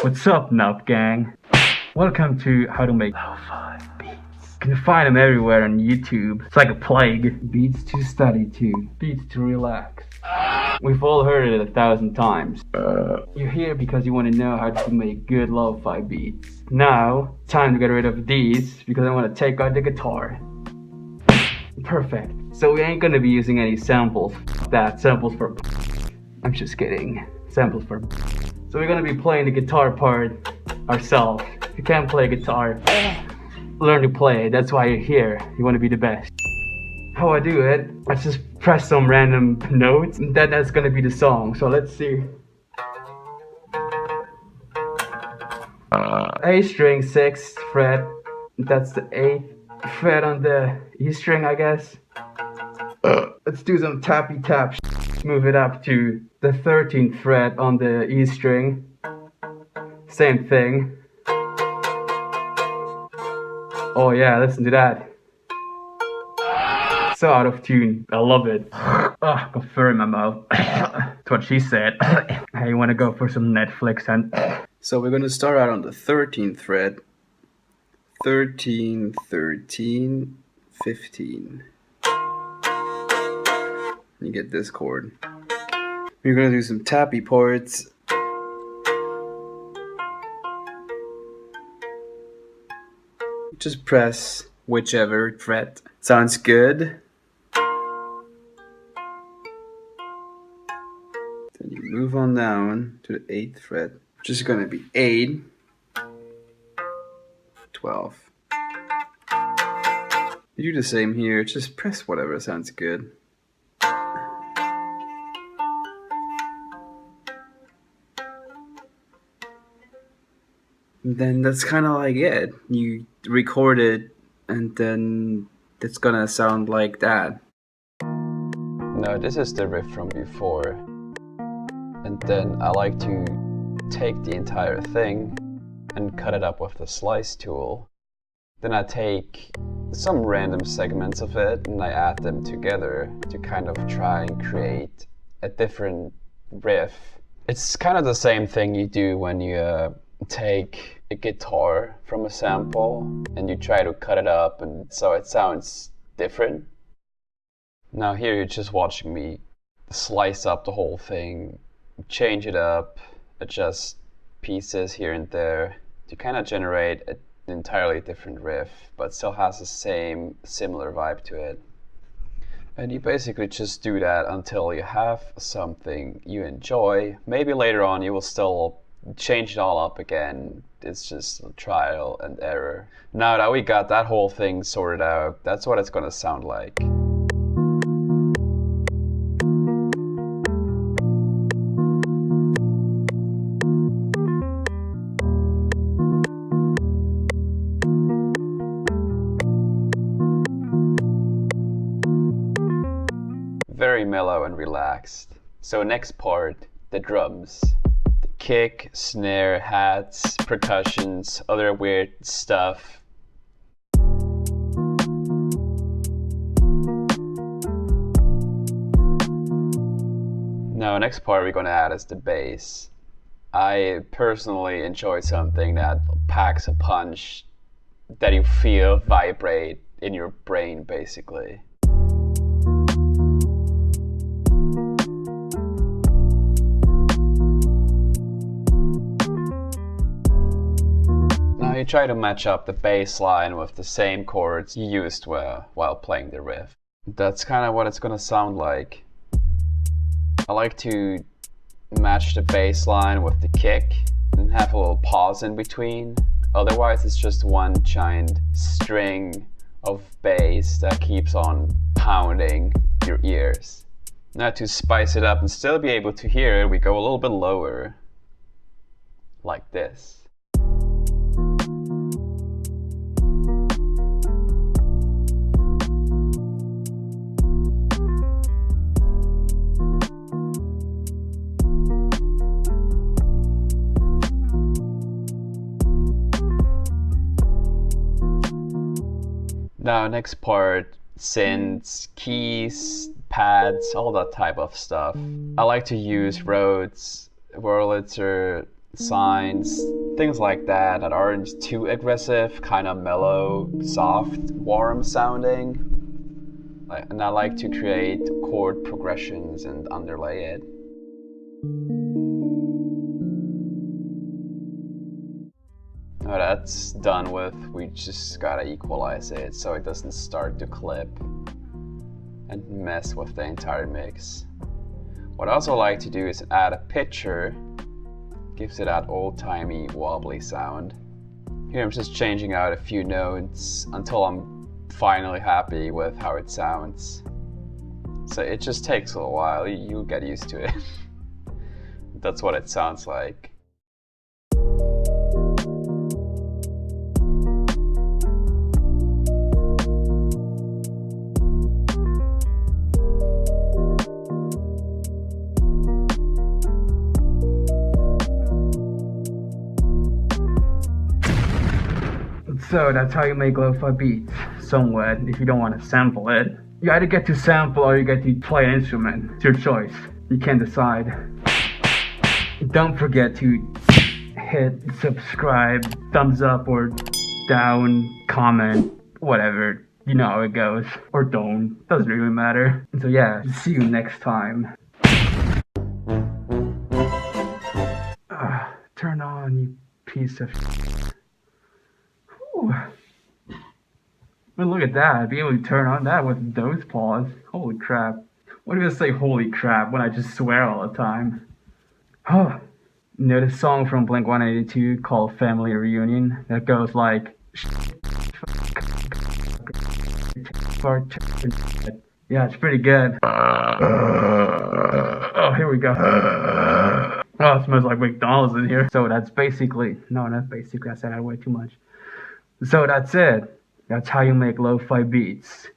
What's up, Nup Gang? Welcome to How to Make Lo-Fi Beats. You can find them everywhere on YouTube. It's like a plague. Beats to study to, beats to relax. We've all heard it 1,000 times. You're here because you want to know how to make good lo-fi beats. Now, time to get rid of these because I want to take out the guitar. Perfect. So we ain't gonna be using any samples. Samples for... I'm just kidding. Samples for... So we're gonna be playing the guitar part ourselves. If you can't play guitar, learn to play. That's why you're here. You want to be the best. How I do it, I just press some random notes and then that's gonna be the song. So let's see. A string, 6th fret. That's the 8th fret on the E string, I guess. Let's do some tappy tap. Move it up to the 13th fret on the E string. Same thing. Oh yeah, listen to that. So out of tune. I love it. Got fur in my mouth. That's what she said. Hey, you wanna go for some Netflix and... So we're gonna start out on the 13th fret. 13, 13, 15. You get this chord. We're gonna do some tappy parts. Just press whichever fret sounds good. Then you move on down to the 8th fret, which is gonna be 8, 12. You do the same here, just press whatever sounds good. And then that's kind of like it. You record it and then it's gonna sound like that. No, this is the riff from before. And then I like to take the entire thing and cut it up with the slice tool. Then I take some random segments of it and I add them together to kind of try and create a different riff. It's kind of the same thing you do when you take a guitar from a sample and you try to cut it up and so it sounds different. Now here you're just watching me slice up the whole thing, change it up, adjust pieces here and there to kind of generate an entirely different riff but still has the same similar vibe to it. And you basically just do that until you have something you enjoy. Maybe later on you will still change it all up again. It's just trial and error. Now that we got that whole thing sorted out, that's what it's gonna sound like. Very mellow and relaxed. So next part, the drums. Kick, snare, hats, percussions, other weird stuff. Now, next part we're gonna add is the bass. I personally enjoy something that packs a punch that you feel vibrate in your brain, basically. You try to match up the bass line with the same chords you used while playing the riff. That's kind of what it's gonna sound like. I like to match the bass line with the kick and have a little pause in between. Otherwise it's just one giant string of bass that keeps on pounding your ears. Now to spice it up and still be able to hear it, we go a little bit lower, like this. Now next part, synths, keys, pads, all that type of stuff. I like to use Rhodes, Wurlitzer, signs, things like that aren't too aggressive, kind of mellow, soft, warm sounding. And I like to create chord progressions and underlay it. Now that's done with, we just gotta equalize it so it doesn't start to clip and mess with the entire mix. What I also like to do is add a pitcher, gives it that old-timey wobbly sound. Here I'm just changing out a few notes until I'm finally happy with how it sounds. So it just takes a little while, you'll get used to it. That's what it sounds like. So that's how you make lo-fi beats, somewhat, if you don't want to sample it. You either get to sample or you get to play an instrument. It's your choice. You can decide. Don't forget to hit subscribe, thumbs up or down, comment, whatever. You know how it goes. Or don't. Doesn't really matter. So yeah, see you next time. Turn on, you piece of shit. But look at that, I'd be able to turn on that with those paws. Holy crap. What do you say holy crap when I just swear all the time? Oh, you know this song from Blink-182 called Family Reunion that goes like yeah, it's pretty good. Oh, here we go. Oh, it smells like McDonald's in here. So that's basically, no, not basically, I said I way too much. So that's it. That's how you make lo-fi beats.